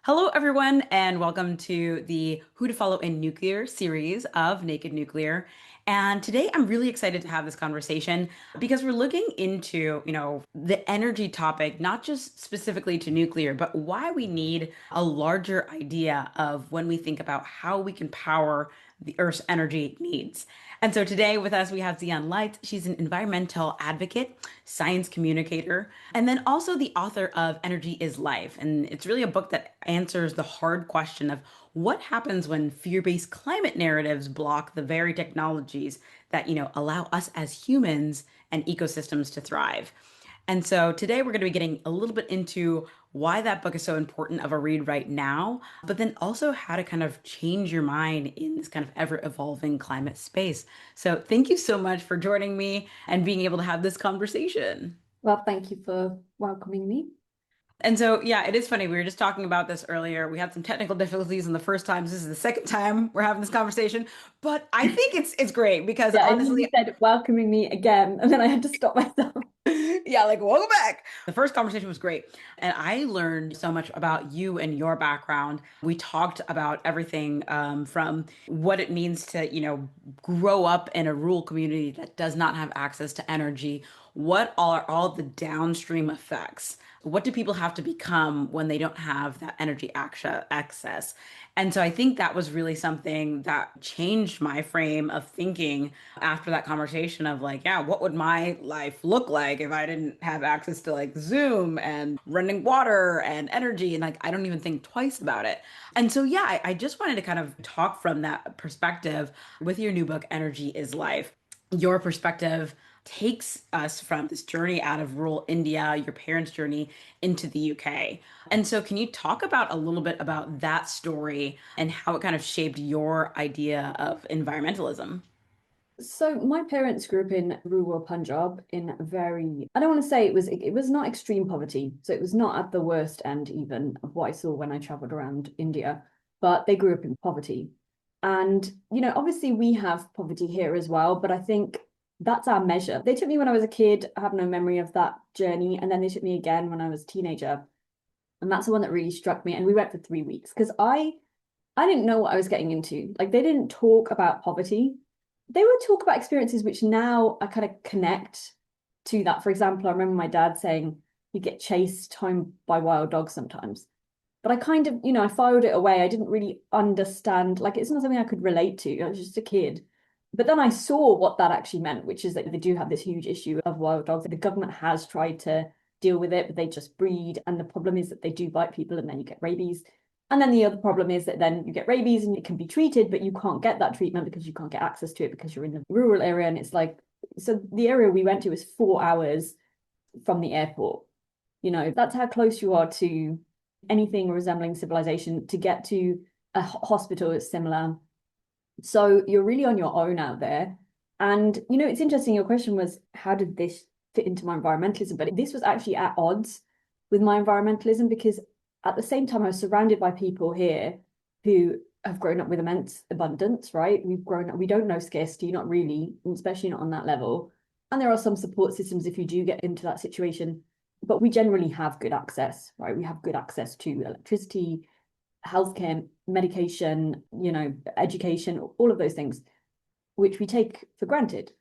Hello, everyone, and welcome to the Who to Follow in Nuclear series of Naked Nuclear. And today I'm really excited to have this conversation because we're looking into, the energy topic, not just specifically to nuclear, but why we need a larger idea of when we think about how we can power the Earth's energy needs. And so today with us, we have Zion Light. She's an environmental advocate, science communicator, and then also the author of Energy is Life. And it's really a book that answers the hard question of what happens when fear-based climate narratives block the very technologies that, allow us as humans and ecosystems to thrive. And so today we're going to be getting a little bit into why that book is so important of a read right now, but then also how to kind of change your mind in this kind of ever evolving climate space. So thank you so much for joining me and being able to have this conversation. Well, thank you for welcoming me. And so, yeah, it is funny. We were just talking about this earlier. We had some technical difficulties in the first time. This is the second time we're having this conversation, but I think it's great because Yeah, and honestly, you said welcoming me again, and then I had to stop myself. yeah, like welcome back. The first conversation was great. And I learned so much about you and your background. We talked about everything from what it means to, grow up in a rural community that does not have access to energy. What are all the downstream effects? What do people have to become when they don't have that energy access? And so I think that was really something that changed my frame of thinking after that conversation of like, yeah, what would my life look like if I didn't have access to like Zoom and running water and energy? And like, I don't even think twice about it. And so, yeah, I just wanted to kind of talk from that perspective with your new book, Energy is Life. Your perspective takes us from this journey out of rural India, your parents' journey into the UK. And so, can you talk about a little bit about that story and how it kind of shaped your idea of environmentalism? So my parents grew up in rural Punjab in a very, I don't want to say it was not extreme poverty. So it was not at the worst end even of what I saw when I traveled around India, but they grew up in poverty. And, obviously we have poverty here as well, but I think that's our measure. They took me when I was a kid. I have no memory of that journey. And then they took me again when I was a teenager. And that's the one that really struck me. And we went for 3 weeks because I didn't know what I was getting into. Like they didn't talk about poverty. They would talk about experiences which now I kind of connect to that. For example, I remember my dad saying you get chased home by wild dogs sometimes. But I kind of, I filed it away. I didn't really understand, like it's not something I could relate to. I was just a kid. But then I saw what that actually meant, which is that they do have this huge issue of wild dogs. The government has tried to deal with it, but they just breed. And the problem is that they do bite people and then you get rabies. And then the other problem is that then you get rabies and it can be treated, but you can't get that treatment because you can't get access to it because you're in the rural area. And it's like, so the area we went to was 4 hours from the airport. That's how close you are to anything resembling civilization. To get to a hospital is similar. So you're really on your own out there. And, it's interesting. Your question was, how did this fit into my environmentalism? But this was actually at odds with my environmentalism because at the same time, I was surrounded by people here who have grown up with immense abundance, right? We've grown up, we don't know scarcity, not really, especially not on that level. And there are some support systems if you do get into that situation, but we generally have good access, right? We have good access to electricity, healthcare, medication, education, all of those things, which we take for granted.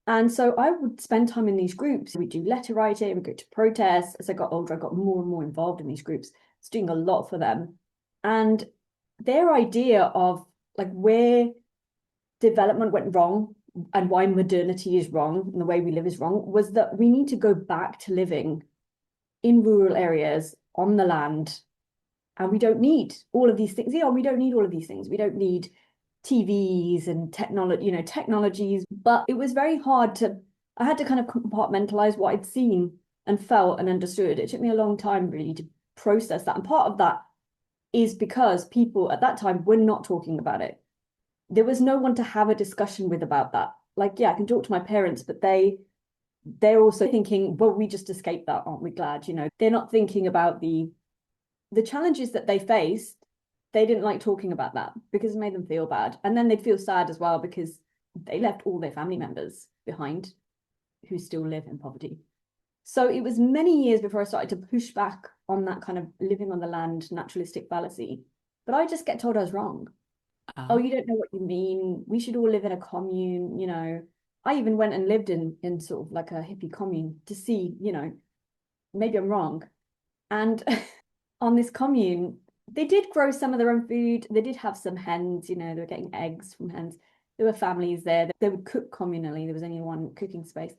And so I would spend time in these groups. We'd do letter writing, we'd go to protests. As I got older, I got more and more involved in these groups. I was doing a lot for them. And their idea of like where development went wrong and why modernity is wrong and the way we live is wrong was that we need to go back to living in rural areas on the land. And we don't need all of these things. Yeah, we don't need all of these things. We don't need TVs and technology, technologies. But it was very hard I had to kind of compartmentalize what I'd seen and felt and understood. It took me a long time really to process that. And part of that is because people at that time were not talking about it. There was no one to have a discussion with about that. Like, yeah, I can talk to my parents, but they're also thinking, well, we just escaped that, aren't we glad? They're not thinking about the challenges that they faced. They didn't like talking about that because it made them feel bad. And then they'd feel sad as well because they left all their family members behind who still live in poverty. So it was many years before I started to push back on that kind of living on the land naturalistic fallacy. But I just get told I was wrong. Oh, Oh, you don't know what you mean. We should all live in a commune, you know. I even went and lived in sort of like a hippie commune to see, you know, maybe I'm wrong. And on this commune, they did grow some of their own food. They did have some hens, you know, they were getting eggs from hens. There were families there. They would cook communally. There was only one cooking space.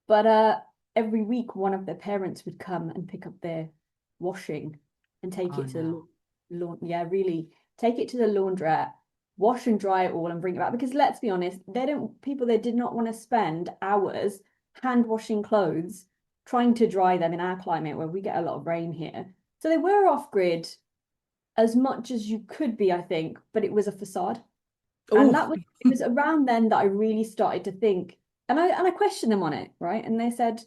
But every week, one of their parents would come and pick up their washing and take oh it to the no. lawn. Yeah, really take it to the laundrette, wash and dry it all, and bring it back. Because let's be honest, they don't. People they did not want to spend hours hand washing clothes, trying to dry them in our climate where we get a lot of rain here. So they were off grid as much as you could be, I think, but it was a facade. And Oh, that was it was around then that I really started to think, and I questioned them on it, right? And they said,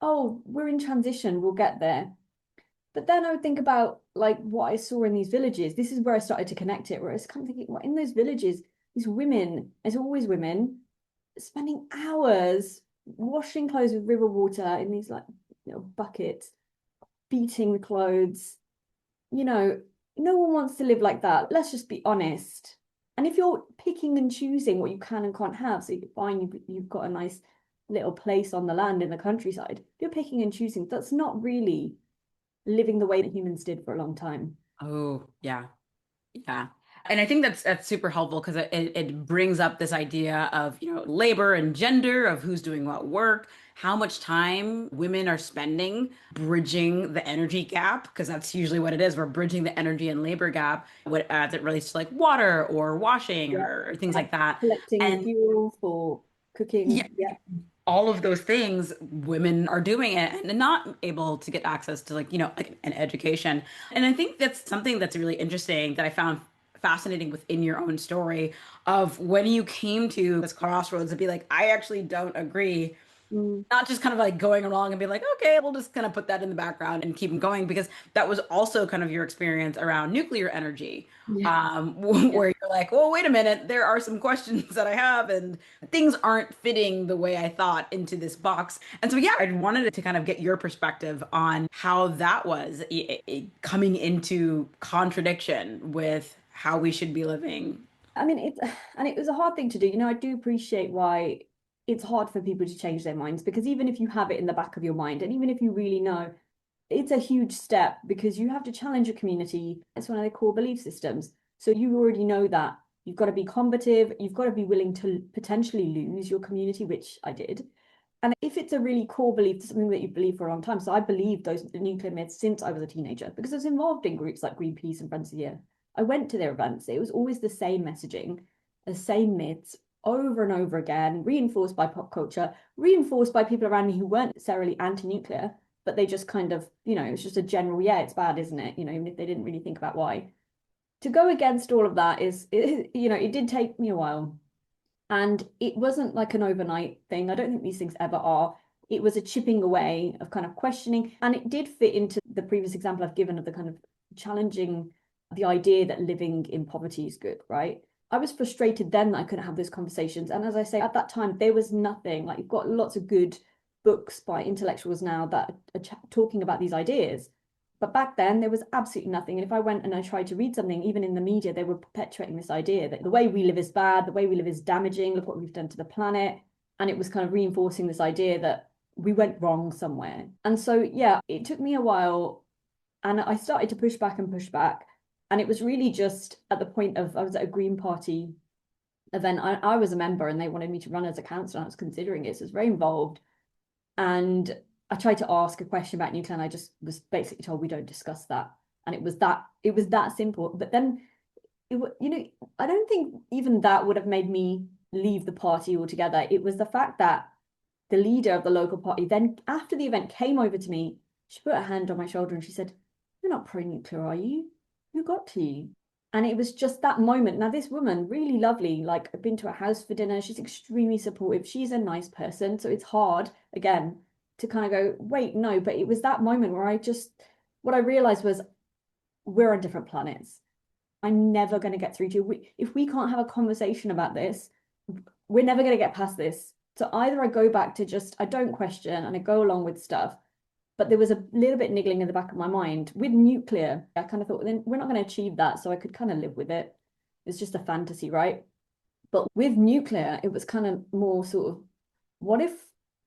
"Oh, we're in transition, we'll get there." But then I would think about like what I saw in these villages. This is where I started to connect it, where I was kind of thinking, well, in those villages, these women, as always women, spending hours washing clothes with river water in these like buckets, beating the clothes, you know, no one wants to live like that. Let's just be honest. And if you're picking and choosing what you can and can't have, so you find you've got a nice little place on the land in the countryside, if you're picking and choosing, that's not really living the way that humans did for a long time. oh, yeah. Yeah. And I think that's super helpful because it brings up this idea of, labor and gender, of who's doing what work, how much time women are spending bridging the energy gap, because that's usually what it is. We're bridging the energy and labor gap as it relates to like water or washing Yeah. or things Yeah. like that. Collecting And fuel for yeah, cooking. Yeah. all of those things women are doing it and not able to get access to like an education. And I think that's something that's really interesting that I found fascinating within your own story of when you came to this crossroads to be like, I actually don't agree, Mm, not just kind of like going along and be like, okay, we'll just kind of put that in the background and keep going, because that was also kind of your experience around nuclear energy, yeah. Yeah. where you're like, well, wait a minute, there are some questions that I have, and things aren't fitting the way I thought into this box. And so, yeah, I wanted to kind of get your perspective on how that was coming into contradiction with how we should be living. I mean, and it was a hard thing to do. You know, I do appreciate why it's hard for people to change their minds because even if you have it in the back of your mind, and even if you really know, it's a huge step because you have to challenge your community. It's one of their core belief systems. So you already know that you've got to be combative, you've got to be willing to potentially lose your community, which I did. And if it's a really core belief, something that you believe for a long time. So I believed those nuclear myths since I was a teenager because I was involved in groups like Greenpeace and Friends of the Earth. I went to their events. It was always the same messaging, the same myths over and over again, reinforced by pop culture, reinforced by people around me who weren't necessarily anti-nuclear, but they just kind of, it's just a general, yeah, it's bad, isn't it? Even if they didn't really think about why. To go against all of that it did take me a while. And it wasn't like an overnight thing. I don't think these things ever are. It was a chipping away of kind of questioning. And it did fit into the previous example I've given of the kind of challenging the idea that living in poverty is good, right? I was frustrated then that I couldn't have those conversations. And as I say, at that time, there was nothing. Like you've got lots of good books by intellectuals now that are talking about these ideas. But back then, there was absolutely nothing. And if I went and I tried to read something, even in the media, they were perpetuating this idea that the way we live is bad, the way we live is damaging, look what we've done to the planet. And it was kind of reinforcing this idea that we went wrong somewhere. And so, yeah, it took me a while and I started to push back and push back. And it was really just at the point of I was at a Green Party event. I was a member and they wanted me to run as a councillor. And I was considering it. So I was very involved. And I tried to ask a question about nuclear and I just was basically told we don't discuss that. And it was that simple. But then I don't think even that would have made me leave the party altogether. It was the fact that the leader of the local party then after the event came over to me, she put her hand on my shoulder and she said, "You're not pro-nuclear, are you? Who got to you?" And it was just that moment. Now, this woman, really lovely, like I've been to her house for dinner. She's extremely supportive. She's a nice person. So it's hard, again, to kind of go, wait, no. But it was that moment where what I realized was we're on different planets. I'm never going to get through to you. If we can't have a conversation about this, we're never going to get past this. So either I go back to just, I don't question and I go along with stuff, but there was a little bit niggling in the back of my mind with nuclear. I kind of thought, then we're not going to achieve that. So I could kind of live with it. It's just a fantasy, right? But with nuclear, it was kind of more sort of, what if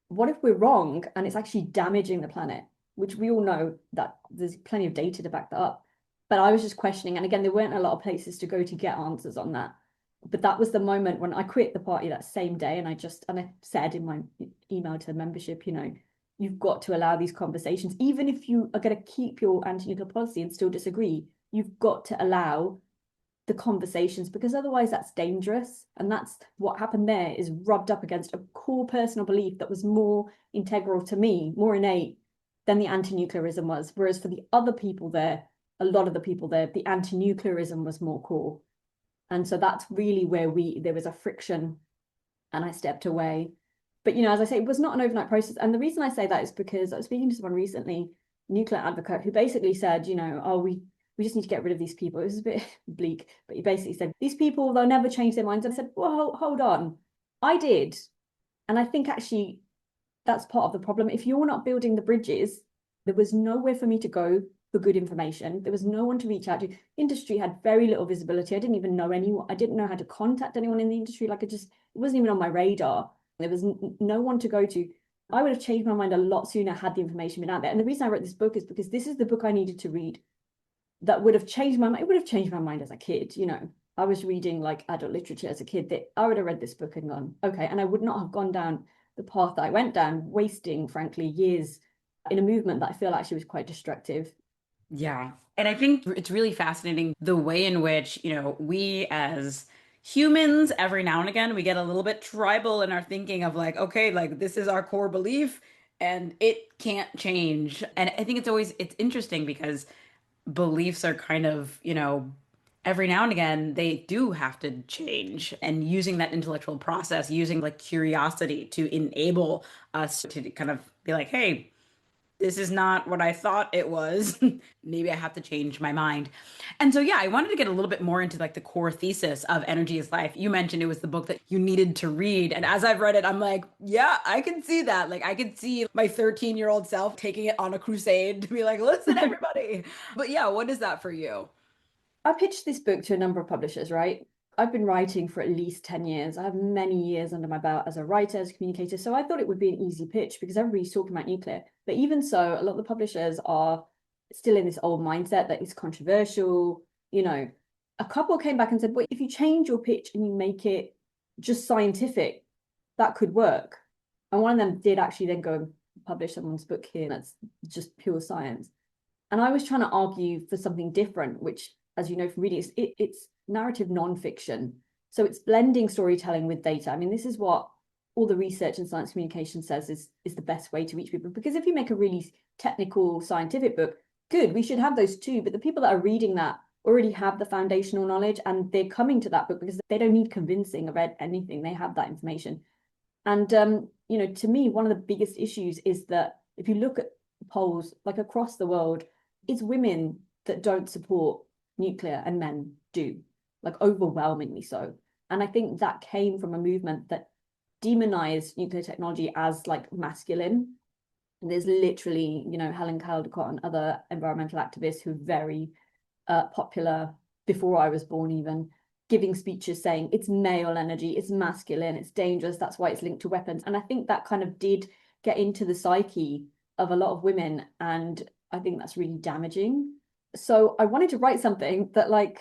we're wrong and it's actually damaging the planet, which we all know that there's plenty of data to back that up. But I was just questioning, and again, there weren't a lot of places to go to get answers on that. But that was the moment when I quit the party that same day, and I said in my email to the membership, you've got to allow these conversations, even if you are going to keep your anti-nuclear policy and still disagree, you've got to allow the conversations, because otherwise that's dangerous. And that's what happened there, is rubbed up against a core personal belief that was more integral to me, more innate than the anti-nuclearism was. Whereas for the other people there, a lot of the people there, the anti-nuclearism was more core. And so that's really where there was a friction, and I stepped away. But, as I say, it was not an overnight process. And the reason I say that is because I was speaking to someone recently, nuclear advocate, who basically said, oh, we just need to get rid of these people. It was a bit bleak, but he basically said, these people, they'll never change their minds. And I said, well, hold on. I did. And I think actually that's part of the problem. If you're not building the bridges, there was nowhere for me to go for good information. There was no one to reach out to. Industry had very little visibility. I didn't even know anyone. I didn't know how to contact anyone in the industry. It wasn't even on my radar. There was no one to go to. I would have changed my mind a lot sooner had the information been out there. And the reason I wrote this book is because this is the book I needed to read that would have changed my mind. It would have changed my mind as a kid. I was reading like adult literature as a kid, that I would have read this book and gone, okay. And I would not have gone down the path that I went down, wasting, frankly, years in a movement that I feel actually was quite destructive. Yeah. And I think it's really fascinating the way in which, we as humans, every now and again, we get a little bit tribal in our thinking of like, okay, like this is our core belief and it can't change. And I think it's interesting because beliefs are kind of, every now and again, they do have to change. And using that intellectual process, using like curiosity to enable us to kind of be like, hey, this is not what I thought it was. Maybe I have to change my mind. And so, yeah, I wanted to get a little bit more into like the core thesis of Energy is Life. You mentioned it was the book that you needed to read. And as I've read it, I'm like, yeah, I can see that. Like, I could see my 13-year-old self taking it on a crusade to be like, listen, everybody. But yeah, what is that for you? I pitched this book to a number of publishers, right? I've been writing for at least 10 years. I have many years under my belt as a writer, as a communicator. So I thought it would be an easy pitch because everybody's talking about nuclear. But even so, a lot of the publishers are still in this old mindset that it's controversial. A couple came back and said, well, if you change your pitch and you make it just scientific, that could work. And one of them did actually then go and publish someone's book here that's just pure science. And I was trying to argue for something different, which, as you know from reading, it's narrative nonfiction. So it's blending storytelling with data. I mean, this is what all the research in science communication says is the best way to reach people. Because if you make a really technical scientific book, good, we should have those too. But the people that are reading that already have the foundational knowledge, and they're coming to that book because they don't need convincing or anything. They have that information. And, to me, one of the biggest issues is that if you look at polls like across the world, it's women that don't support nuclear and men do, like overwhelmingly so. And I think that came from a movement that demonized nuclear technology as like masculine. And there's literally, Helen Caldicott and other environmental activists who are very popular before I was born, even giving speeches saying it's male energy, it's masculine, it's dangerous, that's why it's linked to weapons. And I think that kind of did get into the psyche of a lot of women, and I think that's really damaging. So I wanted to write something that, like,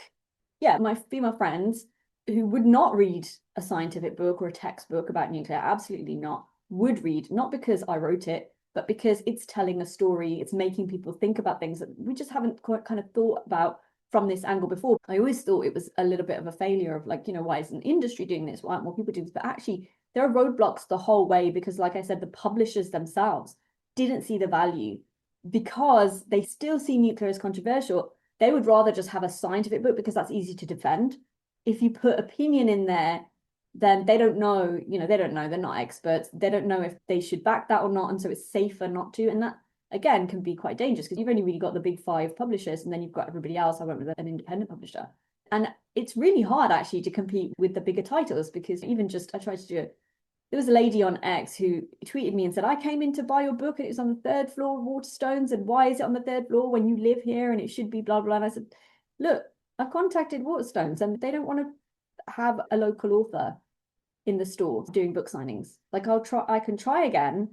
yeah, my female friends who would not read a scientific book or a textbook about nuclear, absolutely not, would read, not because I wrote it, but because it's telling a story, it's making people think about things that we just haven't quite kind of thought about from this angle before. I always thought it was a little bit of a failure of like, why isn't industry doing this? Why aren't more people doing this? But actually, there are roadblocks the whole way because, like I said, the publishers themselves didn't see the value because they still see nuclear as controversial. They would rather just have a scientific book because that's easy to defend. If you put opinion in there, then they don't know, they don't know, they're not experts. They don't know if they should back that or not. And so it's safer not to. And that, again, can be quite dangerous because you've only really got the big five publishers and then you've got everybody else. I went with an independent publisher. And it's really hard actually to compete with the bigger titles because even just, I tried to do there was a lady on X who tweeted me and said, I came in to buy your book and it was on the third floor of Waterstones. And why is it on the third floor when you live here and it should be blah, blah. And I said, look, I've contacted Waterstones and they don't want to have a local author in the store doing book signings. Like I can try again,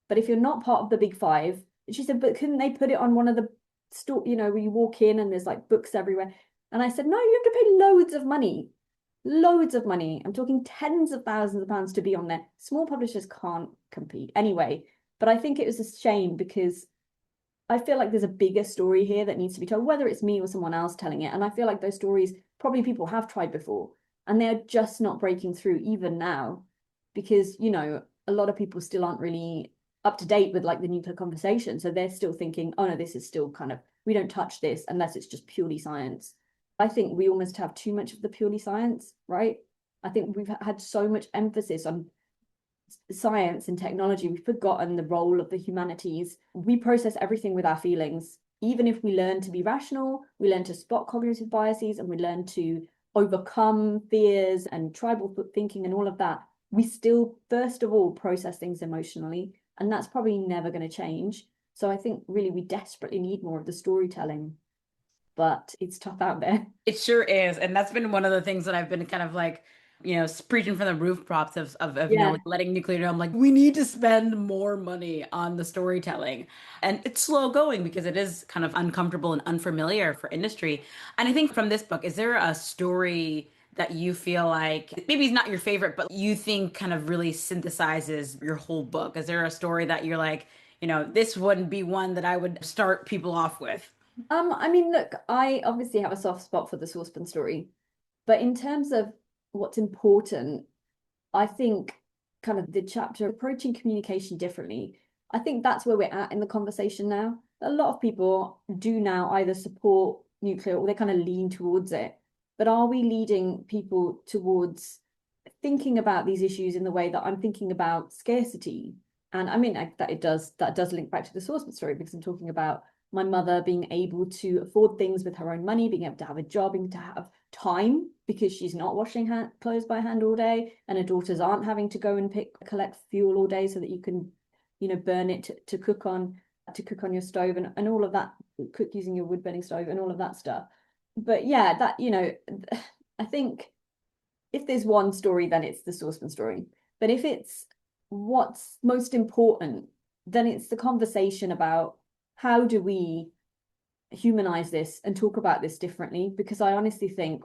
but if you're not part of the big five, she said, but couldn't they put it on one of the store, where you walk in and there's like books everywhere? And I said, no, you have to pay loads of money. Loads of money. I'm talking tens of thousands of pounds to be on there. Small publishers can't compete anyway. But I think it was a shame because I feel like there's a bigger story here that needs to be told, whether it's me or someone else telling it. And I feel like those stories probably people have tried before and they're just not breaking through even now because, a lot of people still aren't really up to date with like the nuclear conversation. So they're still thinking, oh no, this is still kind of, we don't touch this unless it's just purely science. I think we almost have too much of the purely science, right? I think we've had so much emphasis on science and technology, we've forgotten the role of the humanities. We process everything with our feelings. Even if we learn to be rational, we learn to spot cognitive biases and we learn to overcome fears and tribal thinking and all of that, we still, first of all, process things emotionally. And that's probably never going to change. So I think really we desperately need more of the storytelling, but it's tough out there. It sure is. And that's been one of the things that I've been kind of like, preaching from the rooftops of Yeah. like letting nuclear know. I'm like, we need to spend more money on the storytelling. And it's slow going because it is kind of uncomfortable and unfamiliar for industry. And I think from this book, is there a story that you feel like maybe it's not your favorite, but you think kind of really synthesizes your whole book? Is there a story that you're like, this wouldn't be one that I would start people off with? I mean, look, I obviously have a soft spot for the saucepan story, but in terms of what's important, I think kind of the chapter approaching communication differently. I think that's where we're at in the conversation now. A lot of people do now either support nuclear or they kind of lean towards it. But are we leading people towards thinking about these issues in the way that I'm thinking about scarcity? And I mean that does link back to the source story because I'm talking about my mother being able to afford things with her own money, being able to have a job, being to have time because she's not washing clothes by hand all day, and her daughters aren't having to go and collect fuel all day so that you can, burn it to cook on your stove and all of that, cook using your wood burning stove and all of that stuff. But yeah, that I think if there's one story, then it's the Saucepan story. But if it's what's most important, then it's the conversation about how do we humanize this and talk about this differently? Because I honestly think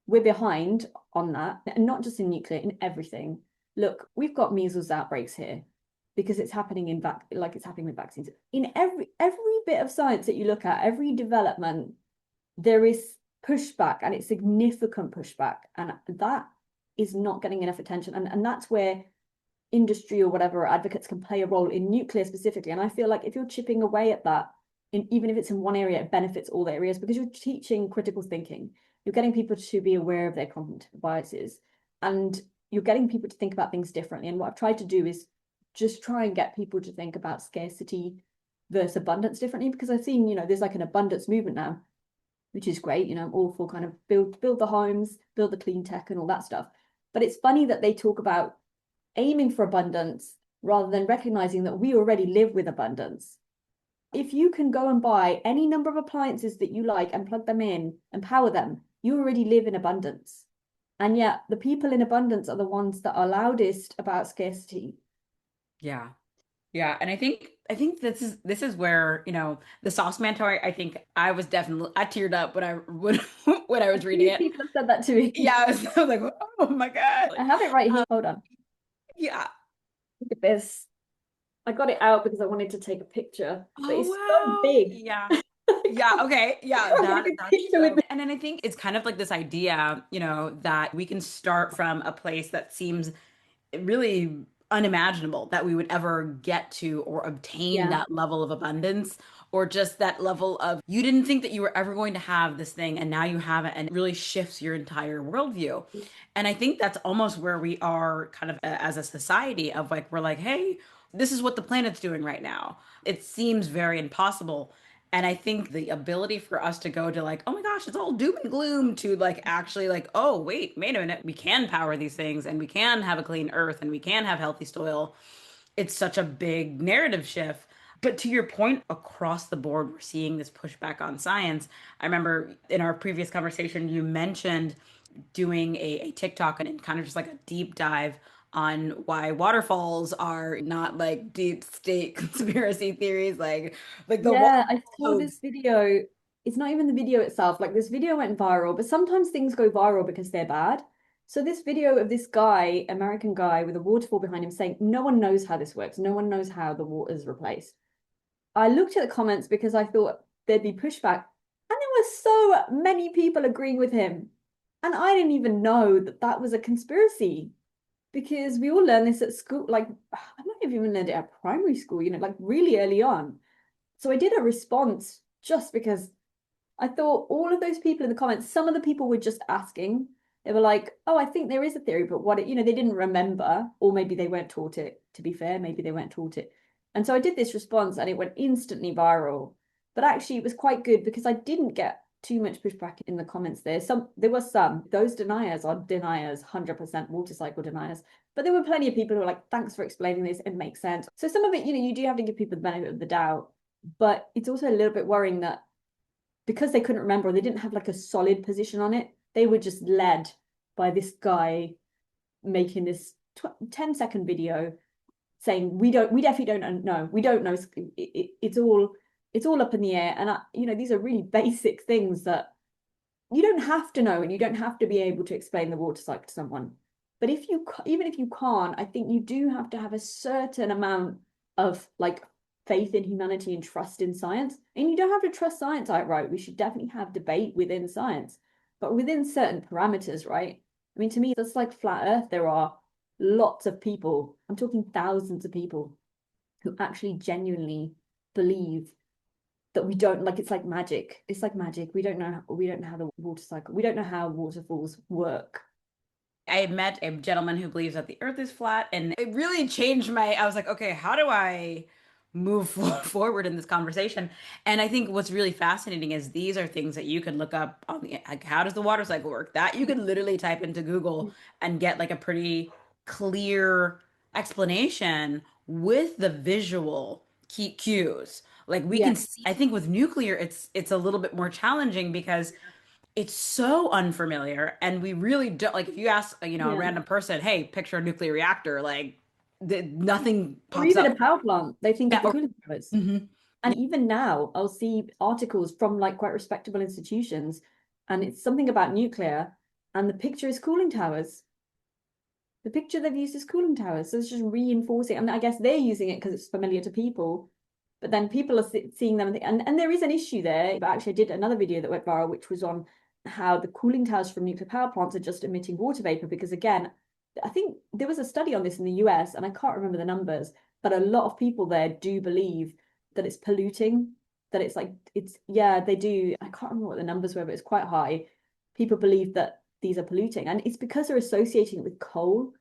we're behind on that, and not just in nuclear, in everything. Look, we've got measles outbreaks here because it's happening like it's happening with vaccines. In every bit of science that you look at, every development, there is pushback and it's significant pushback, and that is not getting enough attention. And that's where industry or whatever advocates can play a role in nuclear specifically. And I feel like if you're chipping away at that, even if it's in one area, it benefits all the areas because you're teaching critical thinking. You're getting people to be aware of their cognitive biases and you're getting people to think about things differently. And what I've tried to do is just try and get people to think about scarcity versus abundance differently because I've seen, there's like an abundance movement now, which is great. I'm all for kind of build the homes, build the clean tech and all that stuff. But it's funny that they talk about aiming for abundance rather than recognizing that we already live with abundance. If you can go and buy any number of appliances that you like and plug them in and power them, you already live in abundance. And yet the people in abundance are the ones that are loudest about scarcity. Yeah. Yeah, and I think this is where, the sauce mantor, I think I teared up when I A was reading few it. people have said that to me. Yeah, I was like, oh my God. I have it right here. Hold on. Yeah. Look at this. I got it out because I wanted to take a picture, but Oh it's so wow. big. Yeah. Yeah, I okay. Yeah, can't that take a that's picture with so. me. And then I think it's kind of like this idea, that we can start from a place that seems really unimaginable that we would ever get to or obtain Yeah. that level of abundance or just that level of you didn't think that you were ever going to have this thing and now you have it and it really shifts your entire worldview. And I think that's almost where we are kind of as a society of like we're like, hey, this is what the planet's doing right now. It seems very impossible. And I think the ability for us to go to like, oh my gosh, it's all doom and gloom to like actually like, oh, wait a minute, we can power these things and we can have a clean earth and we can have healthy soil. It's such a big narrative shift. But to your point, across the board, we're seeing this pushback on science. I remember in our previous conversation, you mentioned doing a TikTok and kind of just like a deep dive on why waterfalls are not like deep state conspiracy theories, like the Yeah, I saw waterfalls. this video. It's not even the video itself. Like this video went viral, but sometimes things go viral because they're bad. So this video of this guy, American guy with a waterfall behind him saying, no one knows how this works. No one knows how the water is replaced. I looked at the comments because I thought there'd be pushback. And there were so many people agreeing with him. And I didn't even know that that was a conspiracy because we all learn this at school. Like, I might have even learned it at primary school, like really early on. So I did a response just because I thought all of those people in the comments, some of the people were just asking. They were like, oh, I think there is a theory, but they didn't remember, or maybe they weren't taught it. To be fair, maybe they weren't taught it. And so I did this response and it went instantly viral. But actually, it was quite good because I didn't get too much pushback in the comments there. There were some. Those deniers are deniers, 100% water cycle deniers. But there were plenty of people who were like, thanks for explaining this. It makes sense. So some of it, you do have to give people the benefit of the doubt. But it's also a little bit worrying that because they couldn't remember, or they didn't have like a solid position on it, they were just led by this guy making this 10-second video saying we definitely don't know, we don't know, it's all up in the air. And these are really basic things that you don't have to know, and you don't have to be able to explain the water cycle to someone. But even if you can't, I think you do have to have a certain amount of like faith in humanity and trust in science. And you don't have to trust science outright. We should definitely have debate within science, but within certain parameters, right? I mean, to me, that's like flat Earth. There are lots of people, I'm talking thousands of people, who actually genuinely believe that we don't, like, it's like magic. It's like magic. We don't know how the water cycle, we don't know how waterfalls work. I met a gentleman who believes that the earth is flat, and it really changed I was like, okay, how do I move forward in this conversation? And I think what's really fascinating is these are things that you could look up on like, how does the water cycle work? That you could literally type into Google and get like a pretty clear explanation with the visual key cues. Like we Yeah. can see, I think with nuclear, it's a little bit more challenging because it's so unfamiliar, and we really don't like if you ask a Yeah. random person, hey, picture a nuclear reactor, like nothing Or pops even up. a power plant, they think Yeah, of the cooling towers. mhm. And even now, I'll see articles from like quite respectable institutions, and it's something about nuclear, and the picture is cooling towers. The picture they've used is cooling towers. So it's just reinforcing. I mean, I guess they're using it because it's familiar to people, but then people are seeing them, and there is an issue there. But actually, I did another video that went viral, which was on how the cooling towers from nuclear power plants are just emitting water vapor. Because again, I think there was a study on this in the US, and I can't remember the numbers, but a lot of people there do believe that it's polluting, that it's like, yeah, they do. I can't remember what the numbers were, but it's quite high. People believe that these are polluting, and it's because they're associating it with coal,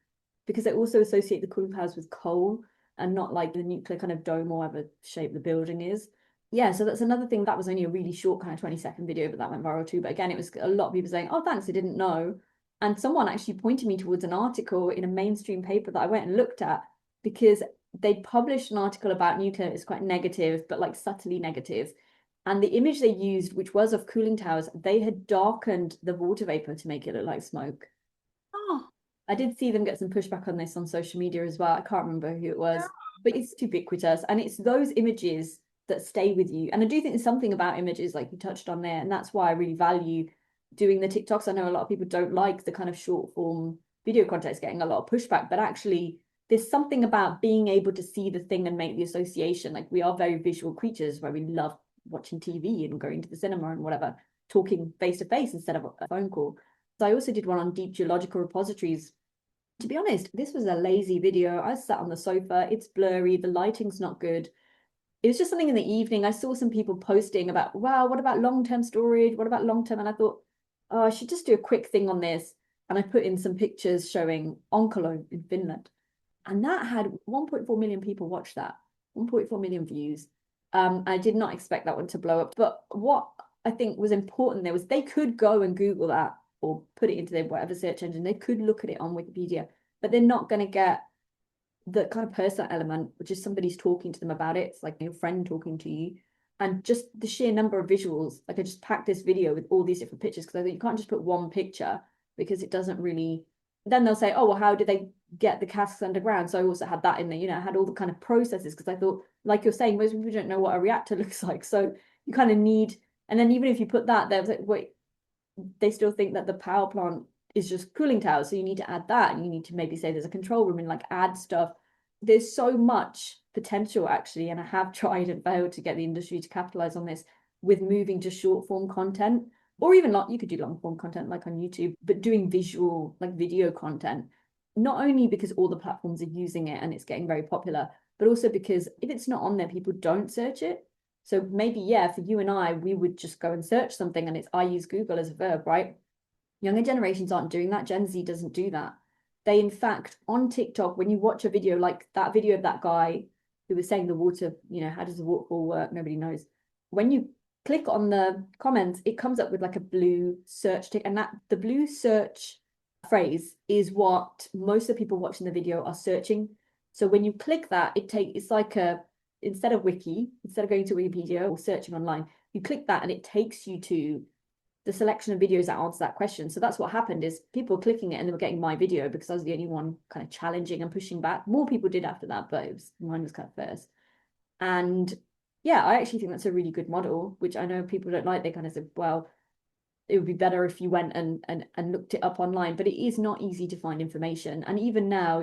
because they also associate the cooling towers with coal and not like the nuclear kind of dome or whatever shape the building is. Yeah, so that's another thing. That was only a really short kind of 20-second video, but that went viral too. But again, it was a lot of people saying, oh, thanks, I didn't know. And someone actually pointed me towards an article in a mainstream paper that I went and looked at, because they'd published an article about nuclear. It's quite negative, but like subtly negative. And the image they used, which was of cooling towers, they had darkened the water vapor to make it look like smoke. Oh, I did see them get some pushback on this on social media as well. I can't remember who it yeah. was, but it's ubiquitous, and it's those images that stay with you. And I do think there's something about images like you touched on there, and that's why I really value doing the TikToks. I know a lot of people don't like the kind of short form video content. It's getting a lot of pushback, but actually there's something about being able to see the thing and make the association. Like, we are very visual creatures where we love watching TV and going to the cinema and whatever, talking face to face instead of a phone call. So I also did one on deep geological repositories. To be honest, this was a lazy video. I sat on the sofa, it's blurry, the lighting's not good. It was just something in the evening. I saw some people posting about, wow, what about long-term storage? What about long-term? And I thought, oh, I should just do a quick thing on this. And I put in some pictures showing Onkalo in Finland. And that had 1.4 million people watch that, 1.4 million views. I did not expect that one to blow up. But what I think was important there was they could go and Google that or put it into their whatever search engine. They could look at it on Wikipedia, but they're not going to get the kind of personal element, which is somebody's talking to them about it. It's like your friend talking to you. And just the sheer number of visuals. Like I just packed this video with all these different pictures because I thought you can't just put one picture because it doesn't really. Then they'll say, oh, well, how did they get the casks underground? So I also had that in there, I had all the kind of processes because I thought, like you're saying, most people don't know what a reactor looks like. So you kind of need, and then even if you put that, they're like, wait, they still think that the power plant is just cooling towers. So you need to add that. And you need to maybe say there's a control room and like add stuff. There's so much potential actually. And I have tried and failed to get the industry to capitalize on this with moving to short form content, or even not, you could do long form content like on YouTube, but doing visual, like video content, not only because all the platforms are using it and it's getting very popular, but also because if it's not on there, people don't search it. So maybe, yeah, for you and I, we would just go and search something and it's I use Google as a verb, right? Younger generations aren't doing that. Gen Z doesn't do that. They, in fact, on TikTok, when you watch a video like that video of that guy who was saying the water, how does the waterfall work? Nobody knows. When you click on the comments, it comes up with like a blue search tick, and that the blue search phrase is what most of the people watching the video are searching. So when you click that, it's like instead of instead of going to Wikipedia or searching online, you click that and it takes you to the selection of videos that answer that question. So that's what happened is people were clicking it and they were getting my video because I was the only one kind of challenging and pushing back. More people did after that, but mine was kind of first. And yeah, I actually think that's a really good model, which I know people don't like. They kind of said, well, it would be better if you went and looked it up online, but it is not easy to find information. And even now,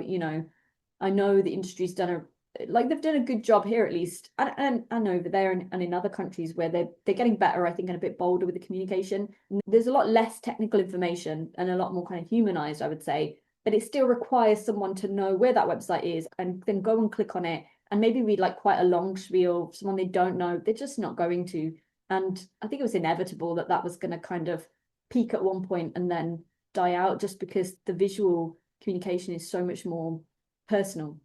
I know the industry's done they've done a good job here at least, and over there and in other countries where they're getting better, I think, and a bit bolder with the communication. There's a lot less technical information and a lot more kind of humanized, I would say, but it still requires someone to know where that website is and then go and click on it and maybe read like quite a long spiel. Someone they don't know, they're just not going to. And I think it was inevitable that was going to kind of peak at one point and then die out just because the visual communication is so much more personal.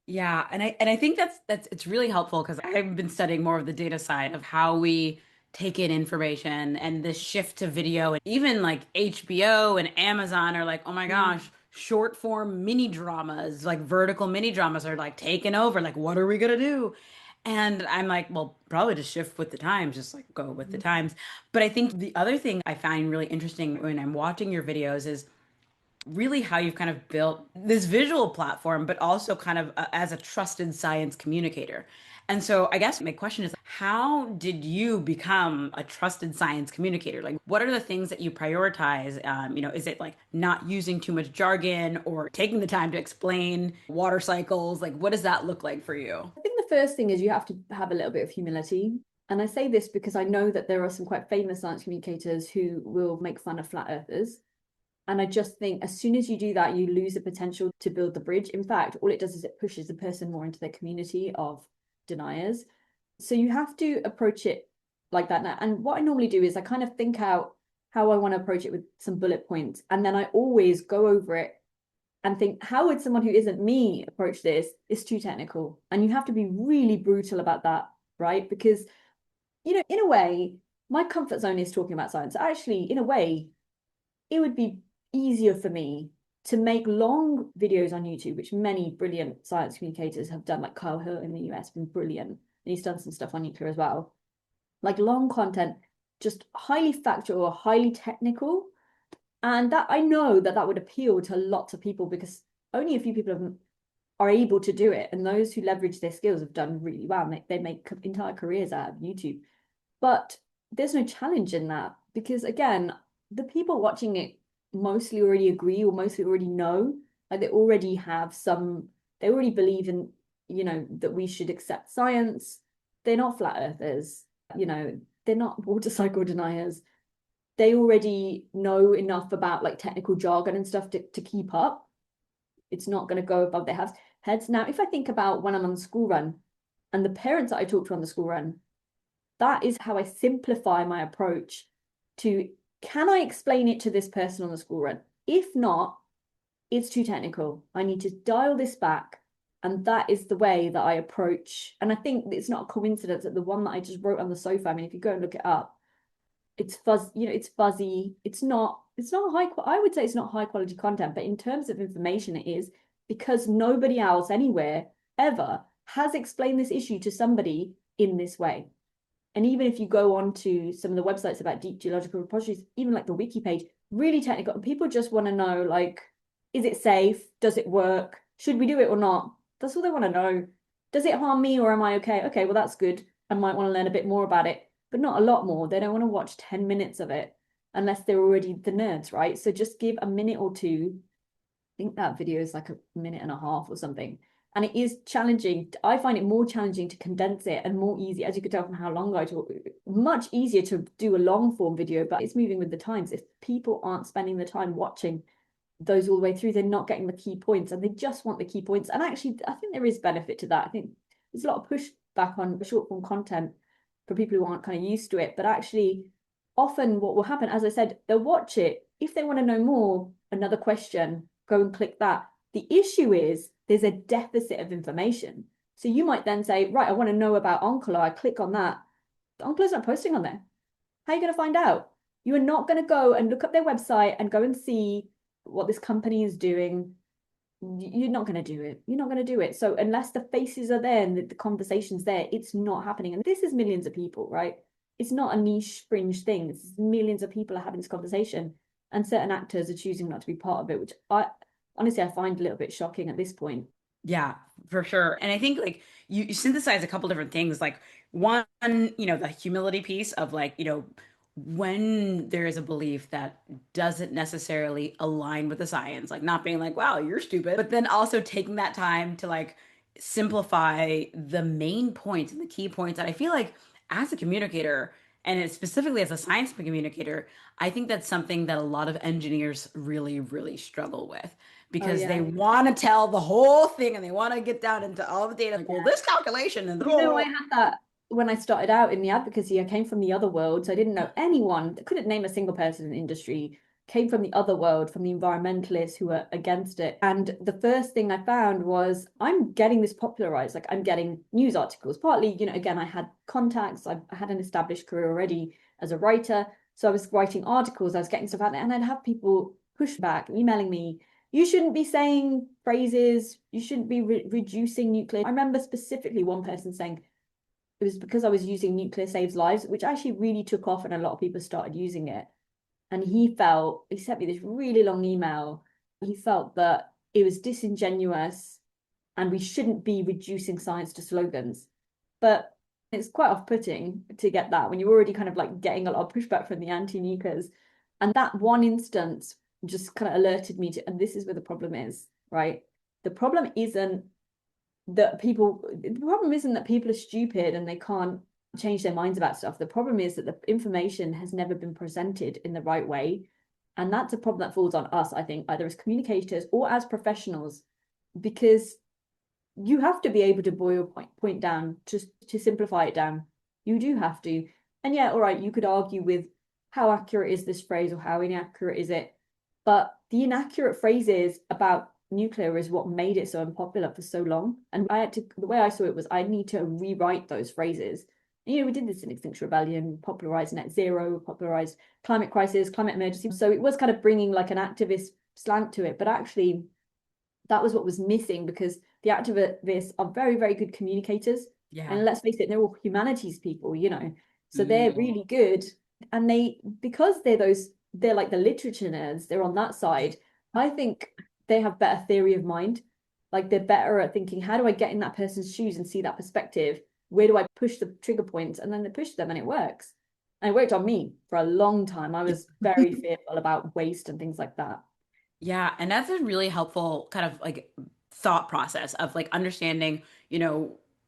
Yeah, and I think that's it's really helpful because I've been studying more of the data side of how we take in information and this shift to video, and even like HBO and Amazon are like, oh my Mm. gosh, short form mini dramas, like vertical mini dramas are like taking over. Like, what are we gonna do? And I'm like, well, probably just shift with the times, just like go with the times. But I think the other thing I find really interesting when I'm watching your videos is really how you've kind of built this visual platform, but also kind of as a trusted science communicator. And so I guess my question is, how did you become a trusted science communicator? Like, what are the things that you prioritize? Is it like not using too much jargon or taking the time to explain water cycles? Like, what does that look like for you? I think the first thing is you have to have a little bit of humility. And I say this because I know that there are some quite famous science communicators who will make fun of flat earthers. And I just think as soon as you do that, you lose the potential to build the bridge. In fact, all it does is it pushes the person more into their community of deniers. So you have to approach it like that now. And what I normally do is I kind of think out how I want to approach it with some bullet points. And then I always go over it and think, how would someone who isn't me approach this? It's too technical. And you have to be really brutal about that, right? Because, in a way, my comfort zone is talking about science. Actually, in a way, it would be easier for me to make long videos on YouTube, which many brilliant science communicators have done, like Kyle Hill in the US, been brilliant. And he's done some stuff on nuclear as well. Like long content, just highly factual or highly technical. And that I know that would appeal to lots of people because only a few people are able to do it. And those who leverage their skills have done really well. They make entire careers out of YouTube. But there's no challenge in that because, again, the people watching it mostly already agree or mostly already know. Like they already believe in, that we should accept science. They're not flat earthers, they're not water cycle deniers. They already know enough about like technical jargon and stuff to keep up. It's not going to go above their heads. Now, if I think about when I'm on the school run and the parents that I talk to on the school run, that is how I simplify my approach to, can I explain it to this person on the school run? If not, it's too technical. I need to dial this back And that is the way that I approach. And I think it's not a coincidence that the one that I just wrote on the sofa, I mean, if you go and look it up, it's fuzzy, it's fuzzy. It's not I would say it's not high quality content, but in terms of information, it is, because nobody else anywhere ever has explained this issue to somebody in this way. And even if you go on to some of the websites about deep geological repositories, even like the wiki page, really technical, and people just want to know, like, is it safe? Does it work? Should we do it or not? That's all they want to know. Does it harm me or am I okay? Okay, well, that's good. I might want to learn a bit more about it, but not a lot more. They don't want to watch 10 minutes of it unless they're already the nerds, right? So just give a minute or two. I think that video is like a minute and a half or something. And it is challenging. I find it more challenging to condense it and more easy, as you could tell from how long I talk, much easier to do a long form video, but it's moving with the times. If people aren't spending the time watching those all the way through, they're not getting the key points and they just want the key points. And actually, I think there is benefit to that. I think there's a lot of pushback on short form content for people who aren't kind of used to it. But actually, often what will happen, as I said, they'll watch it. If they want to know more, another question, go and click that. The issue is there's a deficit of information. So you might then say, right, I want to know about Onkolo. I click on that. The Onkolo's not posting on there. How are you going to find out? You are not going to go and look up their website and go and see what this company is doing. You're not going to do it. You're not going to do it. So unless the faces are there and the conversation's there, it's not happening. And this is millions of people, right? It's not a niche fringe thing. It's millions of people are having this conversation, and certain actors are choosing not to be part of it, which I honestly I find a little bit shocking at this point. Yeah, for sure. And I think like you synthesize a couple different things. Like one, the humility piece of like, when there is a belief that doesn't necessarily align with the science, like not being like, wow, you're stupid, but then also taking that time to like simplify the main points and the key points that I feel like as a communicator, and specifically as a science communicator, I think that's something that a lot of engineers really, really struggle with Oh because they yeah. want to tell the whole thing and they want to get down into all the data. Like, well, this calculation and I had that when I started out in the advocacy. I came from the other world, so I didn't know anyone. I couldn't name a single person in the industry. Came from the other world, from the environmentalists who were against it. And the first thing I found was I'm getting this popularized. Like I'm getting news articles. Partly, again, I had contacts. I had an established career already as a writer. So I was writing articles, I was getting stuff out there, and I'd have people push back, emailing me, you shouldn't be saying phrases, you shouldn't be reducing nuclear. I remember specifically one person saying it was because I was using nuclear saves lives, which actually really took off and a lot of people started using it. And he sent me this really long email. He felt that it was disingenuous and we shouldn't be reducing science to slogans. But it's quite off-putting to get that when you're already kind of like getting a lot of pushback from the anti-nukers. And that one instance just kind of alerted me to, and this is where the problem is, right? The problem isn't the problem isn't that people are stupid and they can't change their minds about stuff. The problem is that the information has never been presented in the right way. And that's a problem that falls on us, I think, either as communicators or as professionals, because you have to be able to boil point down, just to simplify it down. You do have to. And yeah, all right, you could argue with how accurate is this phrase or how inaccurate is it. But the inaccurate phrases about nuclear is what made it so unpopular for so long. And the way I saw it was I need to rewrite those phrases. We did this in Extinction Rebellion, popularized net zero, popularized climate crisis, climate emergency. So it was kind of bringing like an activist slant to it. But actually, that was what was missing, because the activists are very, very good communicators. yeah. And let's face it, they're all humanities people, So they're Mm. really good. And because they're like the literature nerds, they're on that side. I think they have better theory of mind. Like they're better at thinking, how do I get in that person's shoes and see that perspective? Where do I push the trigger points? And then they push them and it works. And it worked on me for a long time. I was very fearful about waste and things like that. Yeah, and that's a really helpful kind of like thought process of like understanding,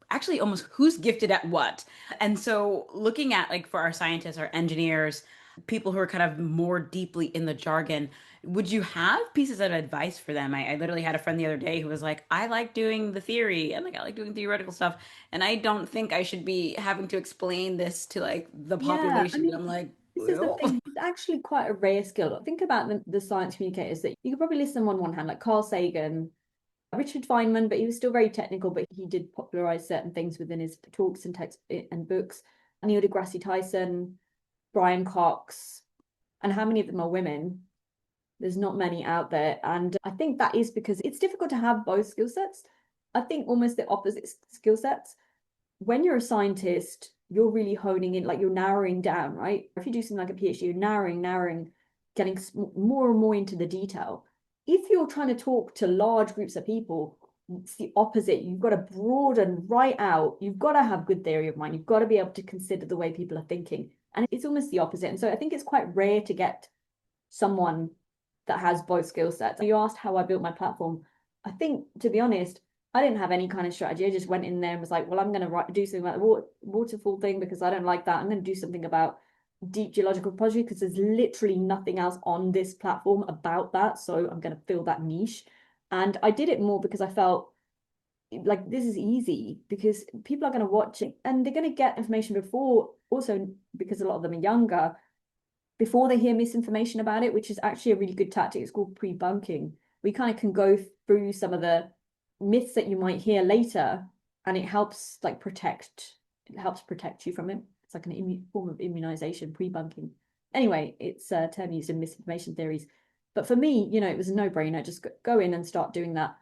actually almost who's gifted at what. And so looking at like for our scientists, our engineers, people who are kind of more deeply in the jargon, would you have pieces of advice for them? I literally had a friend the other day who was like, I like doing the theory and like I like doing theoretical stuff, and I don't think I should be having to explain this to like the Yeah, I population. And mean, I'm like, this is the well, thing. It's actually quite a rare skill. Think about the science communicators that you could probably list them on one hand, like Carl Sagan. Richard Feynman, but he was still very technical, but he did popularize certain things within his talks and texts and books. Neil deGrasse Tyson, Brian Cox, and how many of them are women? There's not many out there. And I think that is because it's difficult to have both skill sets. I think almost the opposite skill sets. When you're a scientist, you're really honing in, like you're narrowing down, right? If you do something like a PhD, you're narrowing, getting more and more into the detail. If you're trying to talk to large groups of people, it's the opposite. You've got to broaden right out. You've got to have good theory of mind. You've got to be able to consider the way people are thinking. And it's almost the opposite. And so I think it's quite rare to get someone that has both skill sets. You asked how I built my platform. I think, to be honest, I didn't have any kind of strategy. I just went in there and was like, well, I'm going to do something about the waterfall thing because I don't like that. I'm going to do something about deep geological topology because there's literally nothing else on this platform about that. So I'm going to fill that niche. And I did it more because I felt like this is easy because people are going to watch it and they're going to get information before, also because a lot of them are younger, before they hear misinformation about it, which is actually a really good tactic. It's called pre-bunking. We kind of can go through some of the myths that you might hear later, and it helps protect you from it. It's like an form of immunization, pre-bunking. Anyway, it's a term used in misinformation theories. But for me, it was a no-brainer. Just go in and start doing that.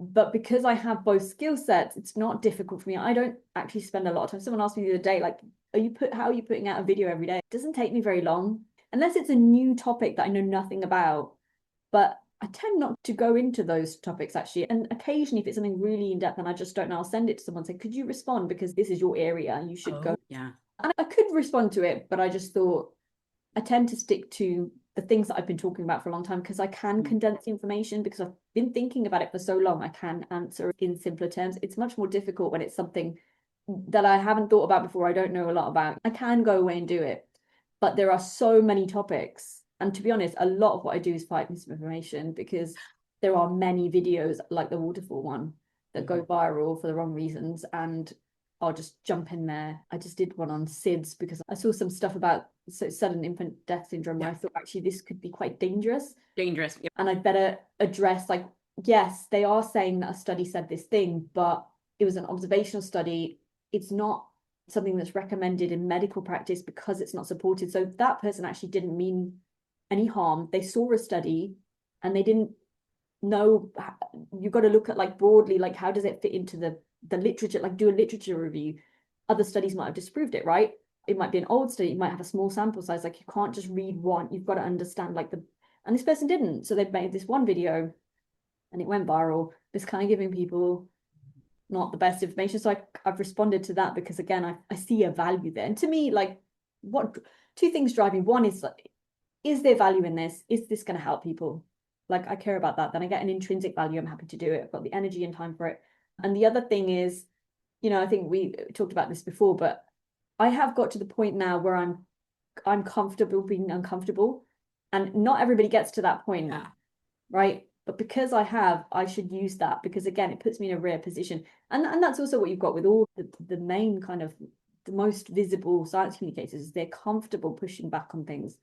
But because I have both skill sets, it's not difficult for me. I don't actually spend a lot of time. Someone asked me the other day, like, how are you putting out a video every day? It doesn't take me very long, unless it's a new topic that I know nothing about. But I tend not to go into those topics actually. And occasionally, if it's something really in depth and I just don't know, I'll send it to someone and say, could you respond? Because this is your area. You should go. Yeah. And I could respond to it, but I just thought I tend to stick to the things that I've been talking about for a long time because I can condense the information because I've been thinking about it for so long. I can answer in simpler terms. It's much more difficult when it's something that I haven't thought about before, I don't know a lot about. I can go away and do it, but there are so many topics. And to be honest, a lot of what I do is fight misinformation because there are many videos like the Waterfall one that go viral for the wrong reasons. And I'll just jump in there. I just did one on SIDS because I saw some stuff about sudden infant death syndrome where I thought actually this could be quite dangerous. Dangerous. Yep. And I'd better address, like, yes, they are saying that a study said this thing, but it was an observational study. It's not something that's recommended in medical practice because it's not supported. So that person actually didn't mean any harm. They saw a study and they didn't know. You've got to look at broadly, how does it fit into the literature, do a literature review. Other studies might have disproved it, right? It might be an old study, you might have a small sample size, you can't just read one, you've got to understand and this person didn't. So they made this one video and it went viral. It's kind of giving people not the best information. So I've responded to that because again, I see a value there. And to me, what two things drive me. One is there value in this? Is this going to help people? I care about that. Then I get an intrinsic value. I'm happy to do it. I've got the energy and time for it. And the other thing is, I think we talked about this before, but I have got to the point now where I'm comfortable being uncomfortable. And not everybody gets to that point, right? But because I should use that because again, it puts me in a rare position. And that's also what you've got with all the main kind of the most visible science communicators. They're comfortable pushing back on things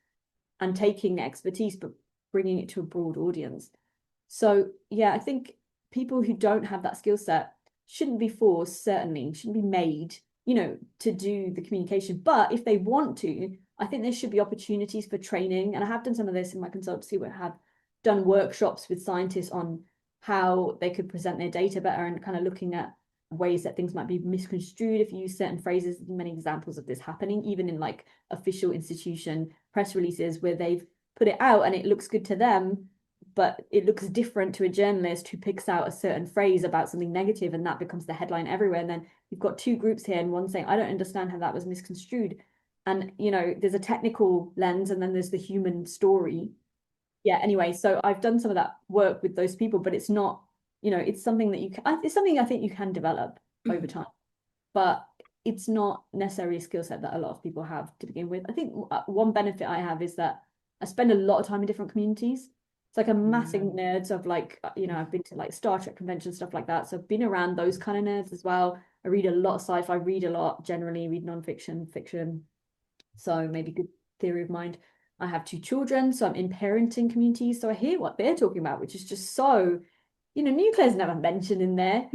and taking expertise, but bringing it to a broad audience. So yeah, I think people who don't have that skill set shouldn't be forced, certainly shouldn't be made, to do the communication. But if they want to, I think there should be opportunities for training. And I have done some of this in my consultancy where I have done workshops with scientists on how they could present their data better and kind of looking at ways that things might be misconstrued if you use certain phrases. Many examples of this happening, even in official institution press releases where they've put it out and it looks good to them, but it looks different to a journalist who picks out a certain phrase about something negative and that becomes the headline everywhere. And then you've got two groups here and one saying, I don't understand how that was misconstrued. And, there's a technical lens and then there's the human story. Yeah, anyway, so I've done some of that work with those people, but it's not, it's something that it's something I think you can develop over time, but it's not necessarily a skill set that a lot of people have to begin with. I think one benefit I have is that I spend a lot of time in different communities. It's like a massive nerds of I've been to Star Trek conventions, stuff like that. So I've been around those kind of nerds as well. I read a lot of sci-fi, read a lot, generally read nonfiction, fiction. So maybe good theory of mind. I have two children, so I'm in parenting communities. So I hear what they're talking about, which is just so nuclear is never mentioned in there.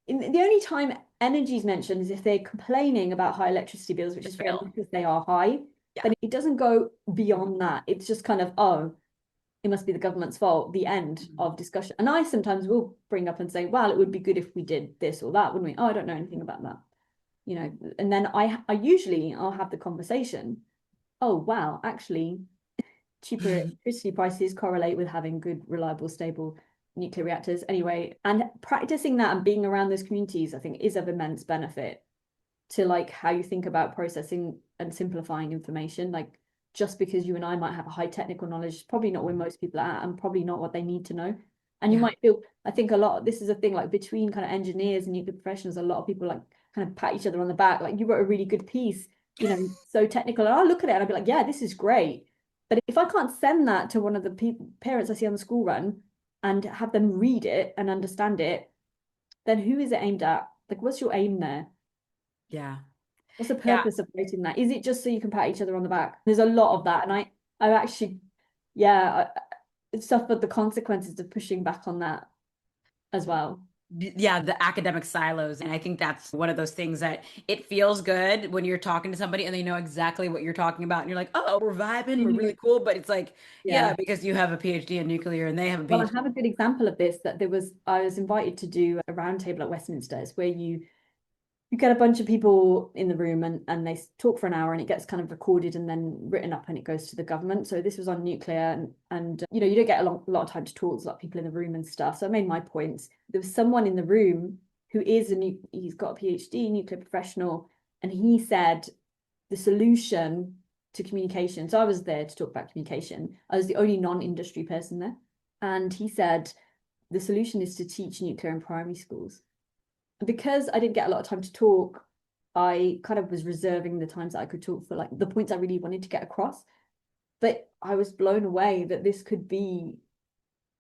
The only time energy is mentioned is if they're complaining about high electricity bills, which The is fair bill. because they are high. Yeah. But it doesn't go beyond that. It's just kind of, oh, it must be the government's fault, the end Mhm. of discussion. And I sometimes will bring up and say, well, it would be good if we did this or that, wouldn't we? Oh, I don't know anything about that. And then I usually I'll have the conversation. Oh, wow, actually, cheaper electricity prices correlate with having good, reliable, stable nuclear reactors. Anyway, and practicing that and being around those communities, I think, is of immense benefit to like how you think about processing and simplifying information. Like just because you and I might have a high technical knowledge, is probably not where most people are at and probably not what they need to know. And you Yeah. might feel, I think a lot, this is a thing like between kind of engineers and nuclear professionals, a lot of people like kind of pat each other on the back, like you wrote a really good piece, so technical. And I'll look at it and I'll be like, yeah, this is great. But if I can't send that to one of the parents I see on the school run and have them read it and understand it, then who is it aimed at? Like, what's your aim there? Yeah. What's the Yeah. purpose of writing that? Is it just so you can pat each other on the back? There's a lot of that, and I actually, yeah, suffered the consequences of pushing back on that as well. Yeah, the academic silos. And I think that's one of those things that it feels good when you're talking to somebody and they know exactly what you're talking about. And you're like, oh, we're vibing, we're really cool. But it's like, yeah, Yeah. because you have a PhD in nuclear and they have a Well, I PhD. have a good example of this that I was invited to do a roundtable at Westminster. It's where you get a bunch of people in the room and they talk for an hour and it gets kind of recorded and then written up and it goes to the government. So this was on nuclear and you don't get a lot of time to talk. There's a lot of people in the room and stuff. So I made my points. There was someone in the room who he's got a PhD, nuclear professional, and he said the solution to communication. So I was there to talk about communication. I was the only non-industry person there. And he said the solution is to teach nuclear in primary schools because I didn't get a lot of time to talk, I kind of was reserving the times that I could talk for like the points I really wanted to get across. But I was blown away that this could be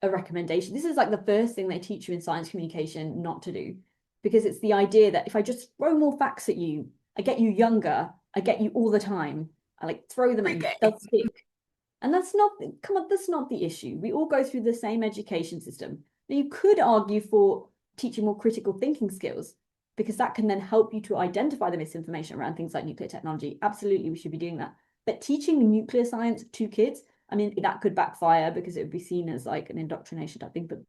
a recommendation. This is like the first thing they teach you in science communication not to do, because it's the idea that if I just throw more facts at you, I get you younger, I get you all the time. I like throw them at you, Okay. they'll stick. And that's not, come on, that's not the issue. We all go through the same education system. Now, you could argue for teaching more critical thinking skills because that can then help you to identify the misinformation around things like nuclear technology. Absolutely, we should be doing that. But teaching nuclear science to kids, I mean, that could backfire because it would be seen as like an indoctrination type thing. But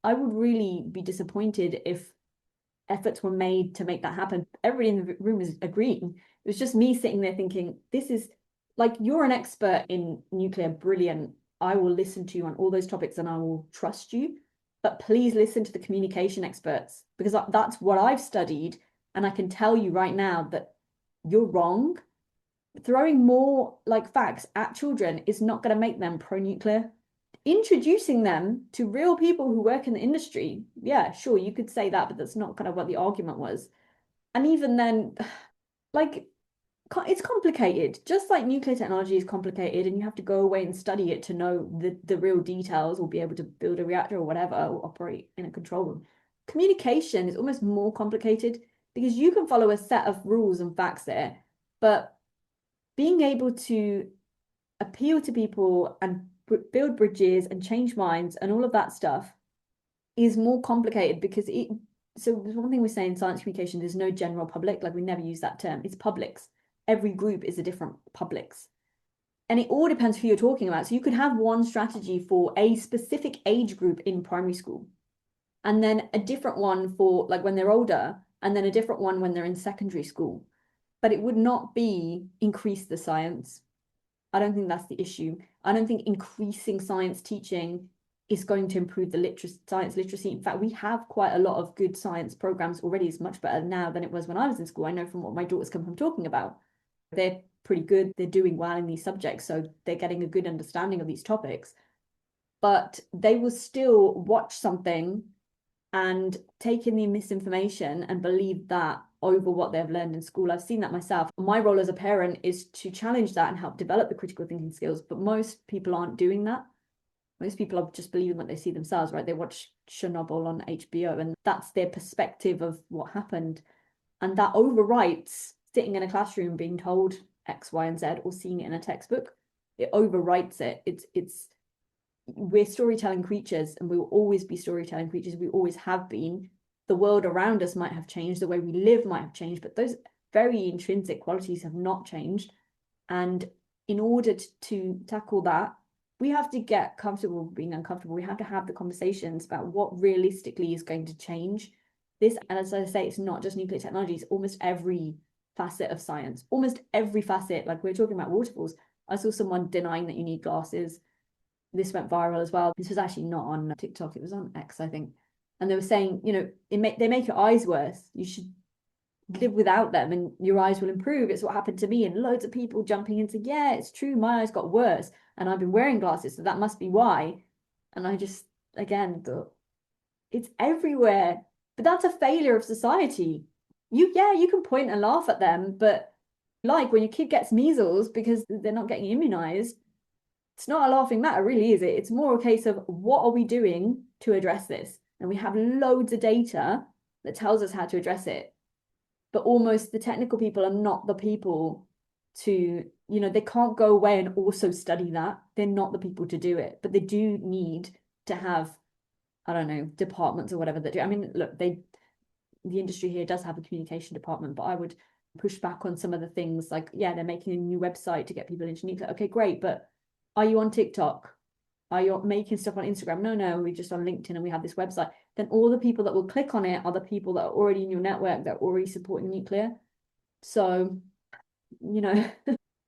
I would really be disappointed if efforts were made to make that happen. Everybody in the room is agreeing. It was just me sitting there thinking, this is like, you're an expert in nuclear, brilliant. I will listen to you on all those topics and I will trust you. But please listen to the communication experts because that's what I've studied. And I can tell you right now that you're wrong. Throwing more like facts at children is not going to make them pro-nuclear. Introducing them to real people who work in the industry, yeah, sure, you could say that, but that's not kind of what the argument was. And even then, like, it's complicated. Just like nuclear technology is complicated, and you have to go away and study it to know the real details or be able to build a reactor or whatever, or operate in a control room. Communication is almost more complicated because you can follow a set of rules and facts there, but being able to appeal to people and build bridges and change minds and all of that stuff is more complicated because so one thing we say in science communication, there's no general public, like we never use that term. It's publics. Every group is a different publics. And it all depends who you're talking about. So you could have one strategy for a specific age group in primary school, and then a different one for like when they're older, and then a different one when they're in secondary school. But it would not be increase the science. I don't think that's the issue. I don't think increasing science teaching is going to improve the science literacy. In fact, we have quite a lot of good science programs already. It's much better now than it was when I was in school. I know from what my daughters come from talking about. They're pretty good. They're doing well in these subjects, so they're getting a good understanding of these topics. But they will still watch something and take in the misinformation and believe that over what they've learned in school. I've seen that myself. My role as a parent is to challenge that and help develop the critical thinking skills, but most people aren't doing that. Most people are just believing what they see themselves, right? They watch Chernobyl on HBO and that's their perspective of what happened. And that overwrites sitting in a classroom being told X, Y, and Z or seeing it in a textbook. It overwrites it. It's we're storytelling creatures and we will always be storytelling creatures. We always have been. The world around us might have changed, the way we live might have changed, but those very intrinsic qualities have not changed. And in order to tackle that, we have to get comfortable being uncomfortable. We have to have the conversations about what realistically is going to change this. And as I say, it's not just nuclear technology, it's almost every facet of science, almost every facet. Like we're talking about waterfalls. I saw someone denying that you need glasses. This went viral as well. This was actually not on TikTok, it was on X, I think. And they were saying, they make your eyes worse. You should live without them and your eyes will improve. It's what happened to me. And loads of people jumping into, yeah, it's true, my eyes got worse and I've been wearing glasses, so that must be why. And I just, again, thought, it's everywhere. But that's a failure of society. You can point and laugh at them, but like when your kid gets measles because they're not getting immunized, it's not a laughing matter, really, is it? It's more a case of what are we doing to address this? And we have loads of data that tells us how to address it. But almost the technical people are not the people to, they can't go away and also study that. They're not the people to do it. But they do need to have, I don't know, departments or whatever that do. I mean, look, the industry here does have a communication department, but I would push back on some of the things like, yeah, they're making a new website to get people into nuclear. Okay, great, but are you on TikTok? Are you making stuff on Instagram? No, we're just on LinkedIn and we have this website. Then all the people that will click on it are the people that are already in your network, that are already supporting nuclear. So, I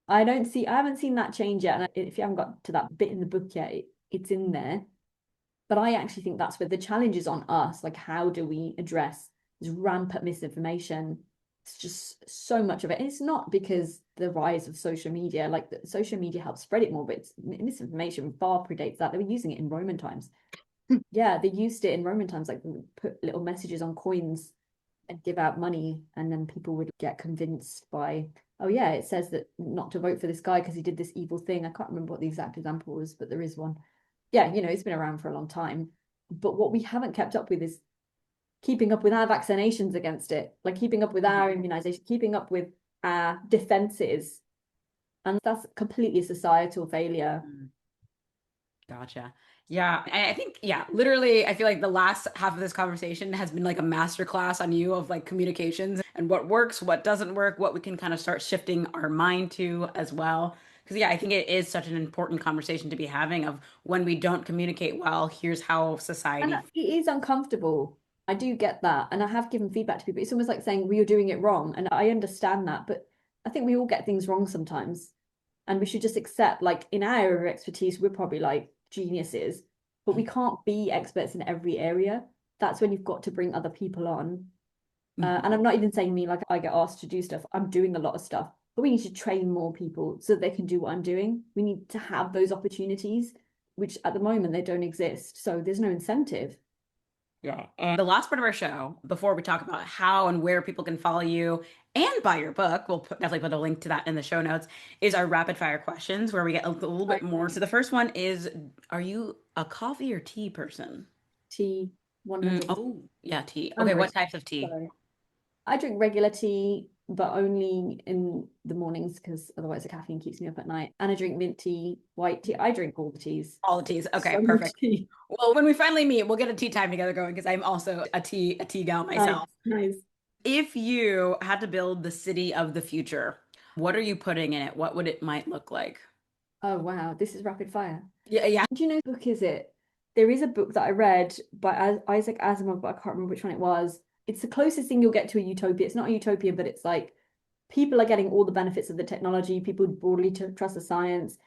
haven't seen that change yet. And if you haven't got to that bit in the book yet, it's in there. But I actually think that's where the challenge is on us. Like, how do we address this rampant misinformation? It's just so much of it. And it's not because the rise of social media, like social media helps spread it more, but it's misinformation far predates that. They were using it in Roman times. Yeah, they used it in Roman times, like put little messages on coins and give out money, and then people would get convinced by, oh yeah, it says that not to vote for this guy because he did this evil thing. I can't remember what the exact example was, but there is one. Yeah, it's been around for a long time. But what we haven't kept up with is keeping up with our vaccinations against it, like keeping up with our immunization, keeping up with our defenses. And that's completely a societal failure. Gotcha. Yeah. And I think, yeah, literally, I feel like the last half of this conversation has been like a master class on you of like communications and what works, what doesn't work, what we can kind of start shifting our mind to as well. Because, yeah, I think it is such an important conversation to be having of when we don't communicate well, here's how And society. it is uncomfortable. I do get that. And I have given feedback to people. It's almost like saying, well, you're doing it wrong. And I understand that. But I think we all get things wrong sometimes. And we should just accept, like, in our area of expertise, we're probably like geniuses, but we can't be experts in every area. That's when you've got to bring other people on. Mhm. And I'm not even saying me, like, I get asked to do stuff. I'm doing a lot of stuff, but we need to train more people so they can do what I'm doing. We need to have those opportunities, which at the moment they don't exist. So there's no incentive. Yeah. And the last part of our show, before we talk about how and where people can follow you and buy your book, definitely put a link to that in the show notes, is our rapid fire questions where we get a little bit more. So the first one is, are you a coffee or tea person? Tea, 100%. Oh, yeah, tea. I'm Okay, what British, types of tea? so I drink regular tea, but only in the mornings because otherwise the caffeine keeps me up at night. And I drink mint tea, white tea. I drink all the teas. All the teas. Okay, So much perfect. tea. Well, when we finally meet, we'll get a tea time together going because I'm also a tea gal Nice, myself. nice. If you had to build the city of the future, what are you putting in it? What would it might look like? Oh wow, this is rapid fire. Yeah, yeah. Do you know what book is it? There is a book that I read by Isaac Asimov, but I can't remember which one it was. It's the closest thing you'll get to a utopia. It's not a utopia, but it's like people are getting all the benefits of the technology. People broadly trust the science.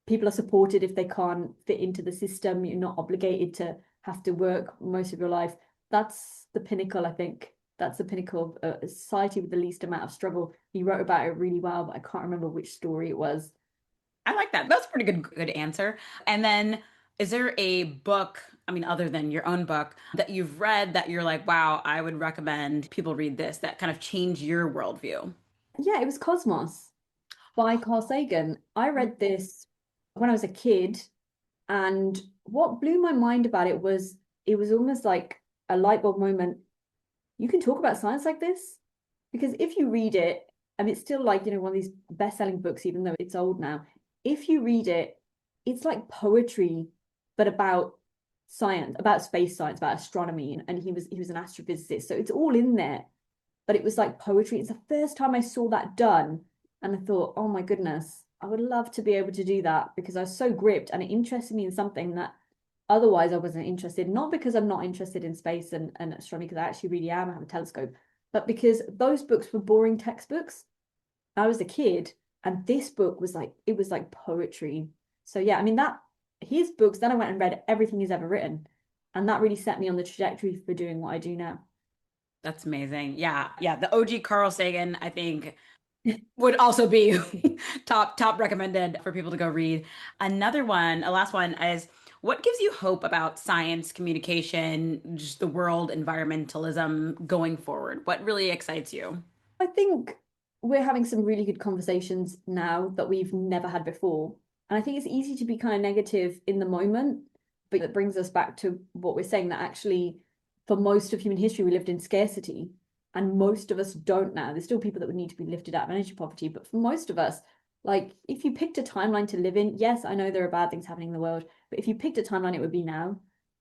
People are supported if they can't fit into the system. You're not obligated to have to work most of your life. That's the pinnacle, I think. That's the pinnacle of a society with the least amount of struggle. He wrote about it really well, but I can't remember which story it was. I like that. That's a pretty good answer. And then is there a book, I mean, other than your own book, that you've read that you're like, wow, I would recommend people read this that kind of change your worldview? Yeah, it was Cosmos by Carl Sagan. I read this when I was a kid, and what blew my mind about it was almost like a light bulb moment. You can talk about science like this? Because if you read it, and it's still like, one of these best-selling books, even though it's old now. If you read it, it's like poetry. but about science, about space science, about astronomy, and he was an astrophysicist. So it's all in there, but it was like poetry. It's the first time I saw that done, and I thought, oh my goodness, I would love to be able to do that because I was so gripped and it interested me in something that otherwise I wasn't interested. Not because I'm not interested in space and astronomy, because I actually really am. I have a telescope, but because those books were boring textbooks. I was a kid, and this book was like, it was like poetry. So yeah, I mean that his books, then I went and read everything he's ever written. And that really set me on the trajectory for doing what I do now. That's amazing. Yeah. Yeah. The OG Carl Sagan, I think, would also be top recommended for people to go read. Another one, a last one is what gives you hope about science, communication, just the world, environmentalism going forward? What really excites you? I think we're having some really good conversations now that we've never had before. And I think it's easy to be kind of negative in the moment, but that brings us back to what we're saying, that actually, for most of human history, we lived in scarcity. And most of us don't now. There's still people that would need to be lifted out of energy poverty. But for most of us, like if you picked a timeline to live in, yes, I know there are bad things happening in the world, but if you picked a timeline, it would be now.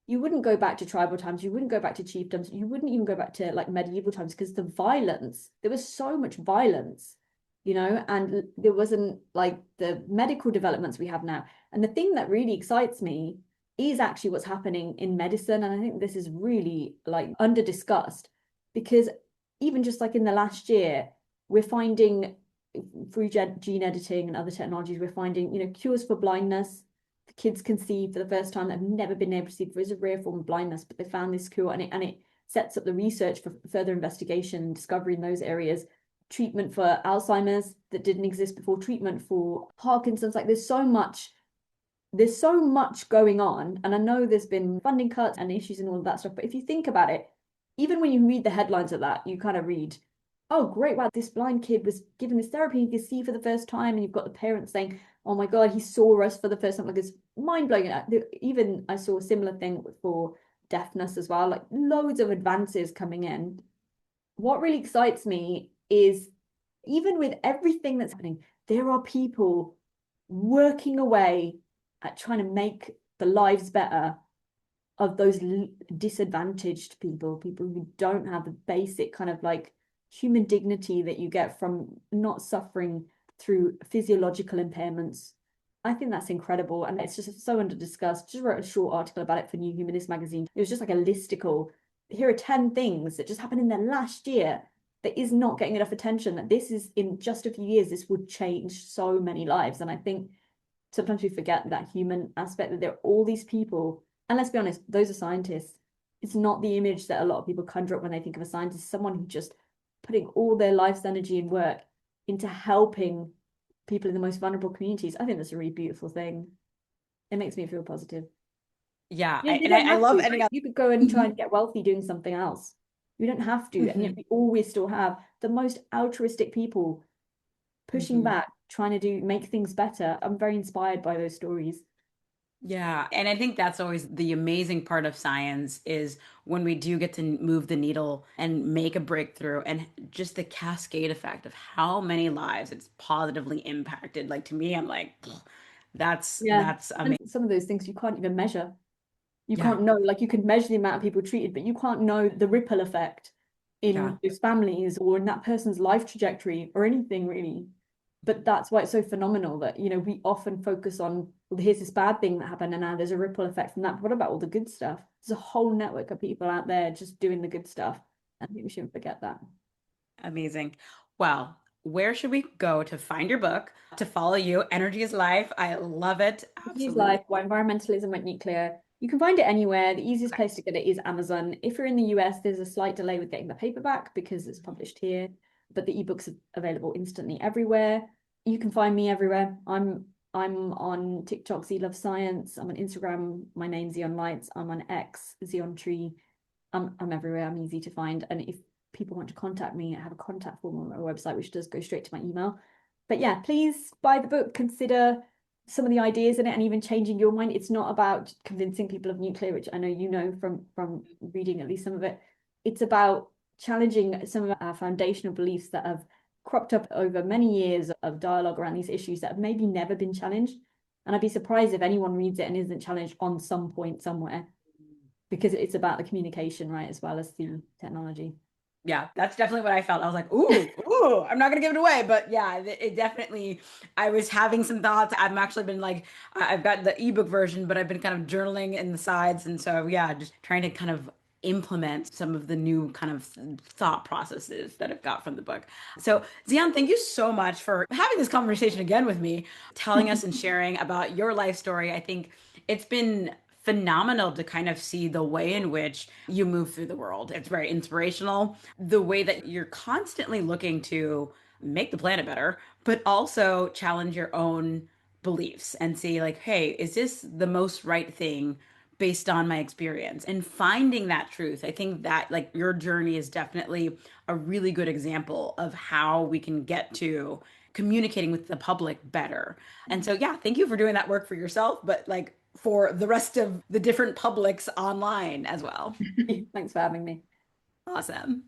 You wouldn't go back to tribal times, you wouldn't go back to chiefdoms, you wouldn't even go back to like medieval times because the violence, there was so much violence, and there wasn't like the medical developments we have now. And the thing that really excites me is actually what's happening in medicine. And I think this is really like under discussed because even just like in the last year, we're finding through gene editing and other technologies, we're finding, cures for blindness. Kids can see for the first time that have never been able to see. There is a rare form of blindness, but they found this cure, and it sets up the research for further investigation and discovery in those areas. Treatment for Alzheimer's that didn't exist before, treatment for Parkinson's. Like there's so much going on, and I know there's been funding cuts and issues and all of that stuff. But if you think about it, even when you read the headlines of that, you kind of read, oh, great, wow, this blind kid was given this therapy, he could see for the first time, and you've got the parents saying, oh my God, he saw us for the first time. Like it's mind blowing. Even I saw a similar thing for deafness as well, like loads of advances coming in. What really excites me is even with everything that's happening, there are people working away at trying to make the lives better of those disadvantaged people who don't have the basic kind of like human dignity that you get from not suffering through physiological impairments. I think that's incredible, and it's just so under discussed. Just wrote a short article about it for New Humanist magazine. It was just like a listicle. Here are 10 things that just happened in the last year that is not getting enough attention. That this is in just a few years, this would change so many lives. And I think sometimes we forget that human aspect, that there are all these people, and let's be honest, those are scientists. It's not the image that a lot of people conjure up when they think of a scientist, someone who just putting all their life's energy and work into helping people in the most vulnerable communities. I think that's a really beautiful thing. It makes me feel positive. Yeah, Yeah, they and don't I have love to, ending right? up. You could go and try and get wealthy doing something else. You don't have to. And yet Mhm, we always still have the most altruistic people pushing mhm. back, trying to make things better. I'm very inspired by those stories. Yeah, and I think that's always the amazing part of science is when we do get to move the needle and make a breakthrough and just the cascade effect of how many lives it's positively impacted. Like to me, I'm like, Yeah. that's And amazing. some of those things you can't even measure. You Yeah, can't know, like you can measure the amount of people treated, but you can't know the ripple effect yeah. in those families or in that person's life trajectory or anything really. But that's why it's so phenomenal that, we often focus on, well, here's this bad thing that happened and now there's a ripple effect from that. But what about all the good stuff? There's a whole network of people out there just doing the good stuff. I think we shouldn't forget that. Amazing. Well, where should we go to find your book, to follow you? Energy is life. I love it. Use Absolutely. Life, Why Environmentalism Went Nuclear. You can find it anywhere. The easiest Okay. place to get it is Amazon. If you're in the US, there's a slight delay with getting the paperback because it's published here, but the ebook's available instantly everywhere. You can find me everywhere. I'm on TikTok, Z Love Science. I'm on Instagram. My name's Zion Lights. I'm on X, Zion Tree. I'm everywhere. I'm easy to find. And if people want to contact me, I have a contact form on my website, which does go straight to my email. But yeah, please buy the book. Consider some of the ideas in it and even changing your mind. It's not about convincing people of nuclear, which I know you know from reading at least some of it. It's about challenging some of our foundational beliefs that have cropped up over many years of dialogue around these issues that have maybe never been challenged. And I'd be surprised if anyone reads it and isn't challenged on some point somewhere, because it's about the communication, right, as well as the technology. Yeah, that's definitely what I felt. I was like, ooh, I'm not gonna give it away, but yeah, it definitely. I was having some thoughts. I've actually been like, I've got the ebook version, but I've been kind of journaling in the sides, and so yeah, just trying to kind of implement some of the new kind of thought processes that I've got from the book. So, Zion, thank you so much for having this conversation again with me, telling us and sharing about your life story. I think it's been phenomenal to kind of see the way in which you move through the world. It's very inspirational. The way that you're constantly looking to make the planet better, but also challenge your own beliefs and see, like, hey, is this the most right thing based on my experience? And finding that truth. I think that, like, your journey is definitely a really good example of how we can get to communicating with the public better. And so, yeah, thank you for doing that work for yourself, but like for the rest of the different publics online as well. Thanks for having me. Awesome.